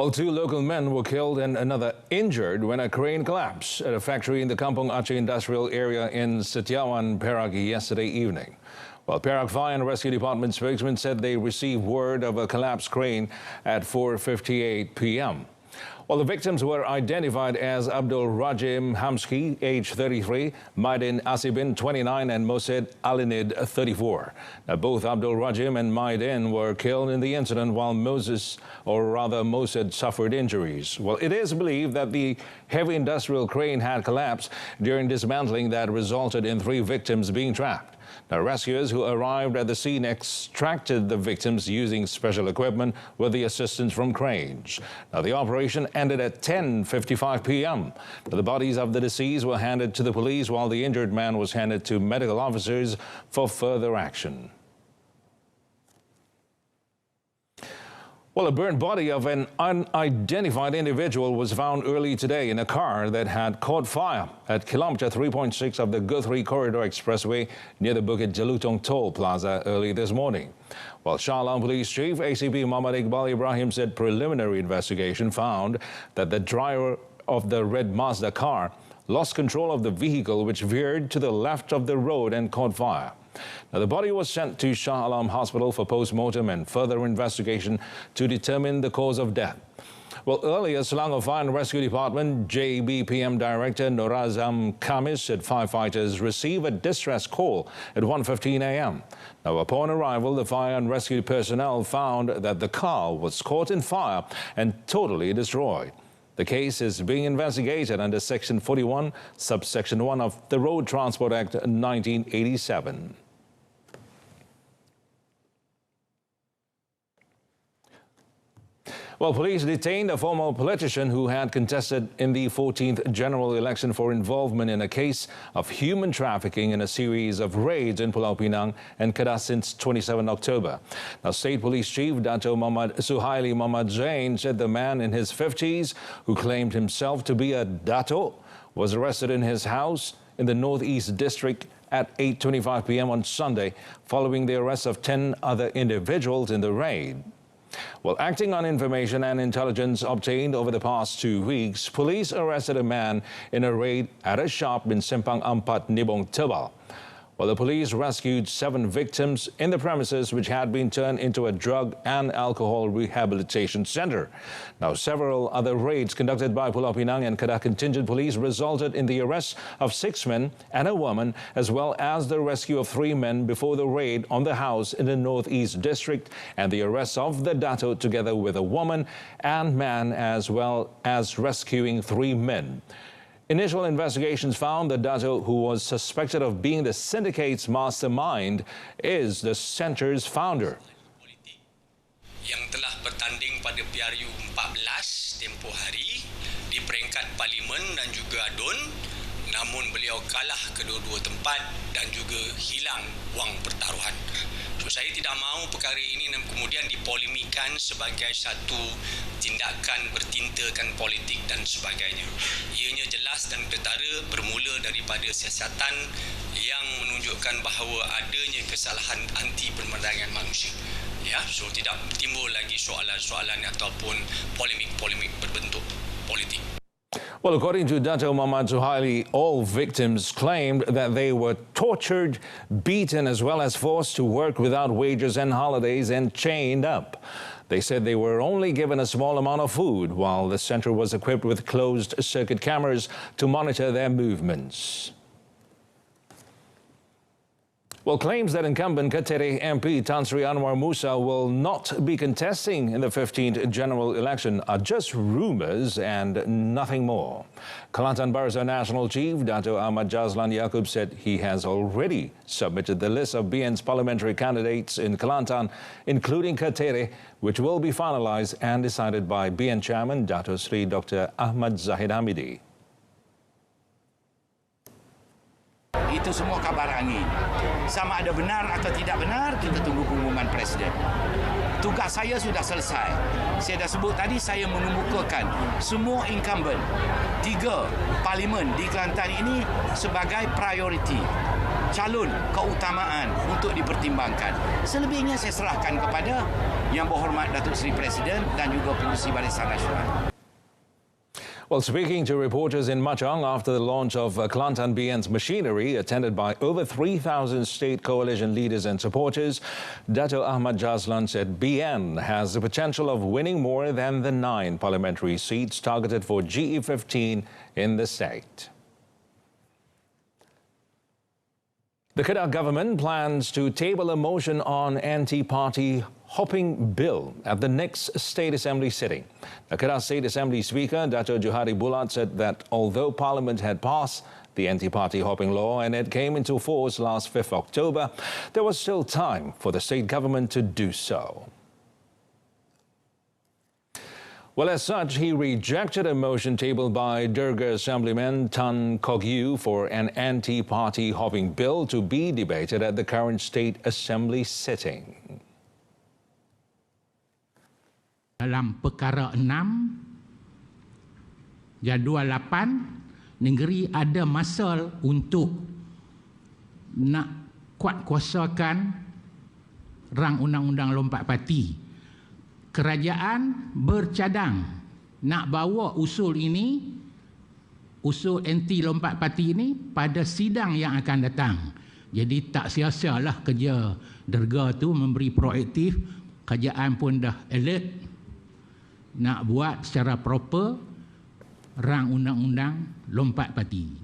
Well, two local men were killed and another injured when a crane collapsed at a factory in the Kampong Aceh industrial area in Setiawan, Perak yesterday evening. Well, Perak Fire and Rescue Department spokesman said they received word of a collapsed crane at 4:58 p.m. Well, the victims were identified as Abdul Rajim Hamski, age 33, Maidin Asibin, 29, and Mosid Alinid, 34. Now, both Abdul Rajim and Maidin were killed in the incident, while Mosid suffered injuries. Well, it is believed that the heavy industrial crane had collapsed during dismantling that resulted in 3 victims being trapped. Now, rescuers who arrived at the scene extracted the victims using special equipment with the assistance from cranes. Now, the operation ended at 10:55 p.m. The bodies of the deceased were handed to the police, while the injured man was handed to medical officers for further action. Well, a burnt body of an unidentified individual was found early today in a car that had caught fire at kilometer 3.6 of the Guthrie Corridor Expressway near the Bukit Jelutong Toll Plaza early this morning. Well, Shah Alam Police Chief ACP Muhammad Iqbal Ibrahim said preliminary investigation found that the driver of the red Mazda car lost control of the vehicle, which veered to the left of the road and caught fire. Now, the body was sent to Shah Alam Hospital for post-mortem and further investigation to determine the cause of death. Well, earlier, Selangor Fire and Rescue Department JBPM Director Norazam Kamis said firefighters received a distress call at 1:15 a.m. Now, upon arrival, the fire and rescue personnel found that the car was caught in fire and totally destroyed. The case is being investigated under Section 41, Subsection 1 of the Road Transport Act 1987. Well, police detained a former politician who had contested in the 14th general election for involvement in a case of human trafficking in a series of raids in Pulau Pinang and Kedah since 27 October. Now, State Police Chief Dato Muhammad Suhaili Muhammad Zain said the man in his 50s, who claimed himself to be a Dato, was arrested in his house in the Northeast District at 8:25 p.m. on Sunday, following the arrest of 10 other individuals in the raid. Well, acting on information and intelligence obtained over the past 2 weeks, police arrested a man in a raid at a shop in Simpang Ampat, Nibong Tebal. Well, the police rescued 7 victims in the premises, which had been turned into a drug and alcohol rehabilitation center. Now, several other raids conducted by Pulau Pinang and Kedah contingent police resulted in the arrest of 6 men and a woman, as well as the rescue of 3 men before the raid on the house in the Northeast District and the arrest of the Dato together with a woman and man, as well as rescuing 3 men. Initial investigations found that Dato, who was suspected of being the syndicate's mastermind, is the center's founder. Yang telah bertanding pada PRU 14 tempoh hari di peringkat Parlimen dan juga ADUN, namun beliau kalah kedua-dua tempat dan juga hilang wang pertaruhan. So, saya tidak mahu perkara ini kemudian dipolemikan sebagai satu tindakan bertintakan politik dan sebagainya. Ianya jelas dan ketara bermula daripada siasatan yang menunjukkan bahawa adanya kesalahan anti permandangan manusia. Ya, so tidak timbul lagi soalan-soalan ataupun polemik-polemik berbentuk politik. Well, according to Dato Muhammad Suhaili, all victims claimed that they were tortured, beaten, as well as forced to work without wages and holidays and chained up. They said they were only given a small amount of food, while the center was equipped with closed-circuit cameras to monitor their movements. Well, claims that incumbent Ketere MP Tan Sri Anwar Musa will not be contesting in the 15th general election are just rumours and nothing more. Kelantan Barisan Nasional Chief Dato Ahmad Jazlan Yaakob said he has already submitted the list of BN's parliamentary candidates in Kelantan, including Ketere, which will be finalised and decided by BN Chairman Dato Sri Dr Ahmad Zahid Hamidi. Itu semua kabar angin. Sama ada benar atau tidak benar, kita tunggu pengumuman Presiden. Tugas saya sudah selesai. Saya dah sebut tadi, saya mengemukakan semua incumbent 3 parlimen di Kelantan ini sebagai prioriti. calon keutamaan untuk dipertimbangkan. Selebihnya saya serahkan kepada Yang Berhormat Datuk Seri Presiden dan juga Pengerusi Barisan Nasional. Well, speaking to reporters in Machang after the launch of Kelantan BN's machinery, attended by over 3,000 state coalition leaders and supporters, Dato' Ahmad Jazlan said BN has the potential of winning more than the 9 parliamentary seats targeted for GE15 in the state. The Kedah government plans to table a motion on anti-party hopping bill at the next State Assembly sitting. The Kedah State Assembly Speaker, Dato' Johari Bulat, said that although Parliament had passed the anti-party hopping law and it came into force last 5th October, there was still time for the state government to do so. Well, as such, he rejected a motion tabled by Durga Assemblyman Tan Kok Yew for an anti-party hopping bill to be debated at the current State Assembly sitting. Dalam perkara 6, jadual 8, negeri ada masa untuk nak kuat-kuasakan rang undang-undang lompat parti. Kerajaan bercadang nak bawa usul anti lompat parti ini pada sidang yang akan datang. Jadi tak sia-sialah kerja derga tu memberi proaktif. Kerajaan pun dah alert nak buat secara proper rang undang-undang lompat parti.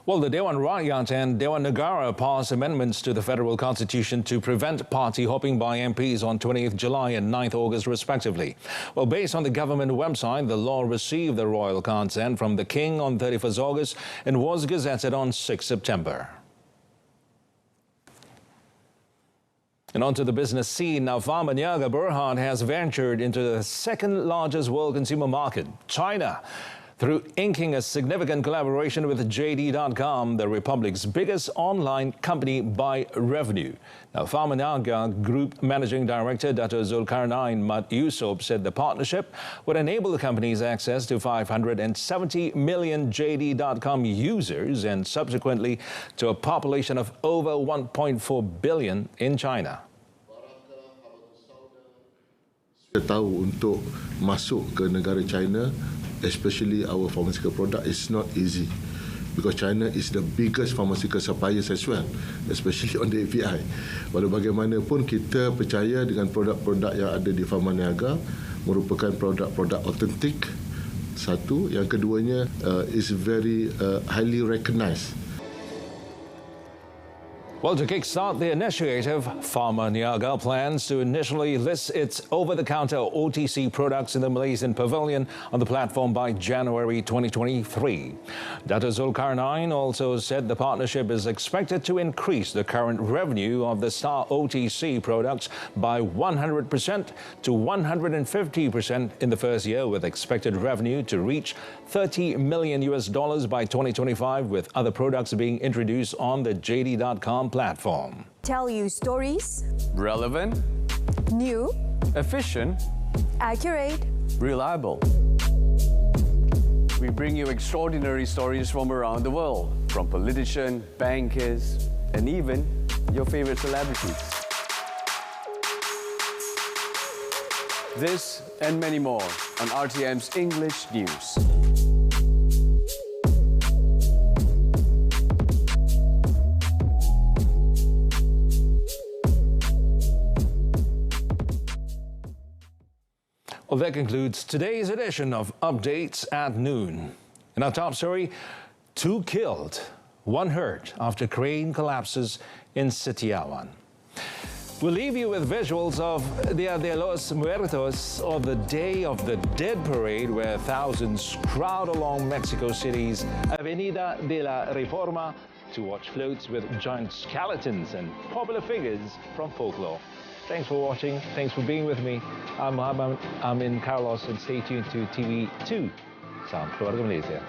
Well, the Dewan Rakyat and Dewan Negara passed amendments to the Federal Constitution to prevent party hopping by MPs on 20th July and 9th August, respectively. Well, based on the government website, the law received the royal consent from the King on 31st August and was gazetted on 6 September. And onto the business scene. Now, farmer Niaga Berhad has ventured into the second largest world consumer market, China, through inking a significant collaboration with JD.com, the Republic's biggest online company by revenue. Now, Farmer Niaga Group Managing Director Dato' Zulkarnain Mat Yusof said the partnership would enable the company's access to 570 million JD.com users and subsequently to a population of over 1.4 billion in China. Kita tahu untuk masuk ke negara China, especially our pharmaceutical product, is not easy because China is the biggest pharmaceutical suppliers as well, especially on the API. Walau bagaimanapun kita percaya dengan produk-produk yang ada di Farma Niaga merupakan produk-produk autentik. Satu, yang keduanya is very highly recognized. Well, to kickstart the initiative, Farmer Niaga plans to initially list its over-the-counter OTC products in the Malaysian pavilion on the platform by January 2023. Dato' Zulkarnain also said the partnership is expected to increase the current revenue of the star OTC products by 100% to 150% in the first year, with expected revenue to reach $30 million by 2025, with other products being introduced on the JD.com platform. Tell you stories, Relevant, new, efficient, accurate. reliable. We bring you extraordinary stories from around the world, from politicians, bankers, and even your favorite celebrities. This and many more on RTM's English News. Well, that concludes today's edition of Updates at Noon. In our top story, 2 killed, 1 hurt after crane collapses in Setiawan. We'll leave you with visuals of Dia de los Muertos, or the Day of the Dead parade, where thousands crowd along Mexico City's Avenida de la Reforma to watch floats with giant skeletons and popular figures from folklore. Thanks for watching. Thanks for being with me. I'm in Carlos, and stay tuned to TV2, Salam Keluarga Malaysia.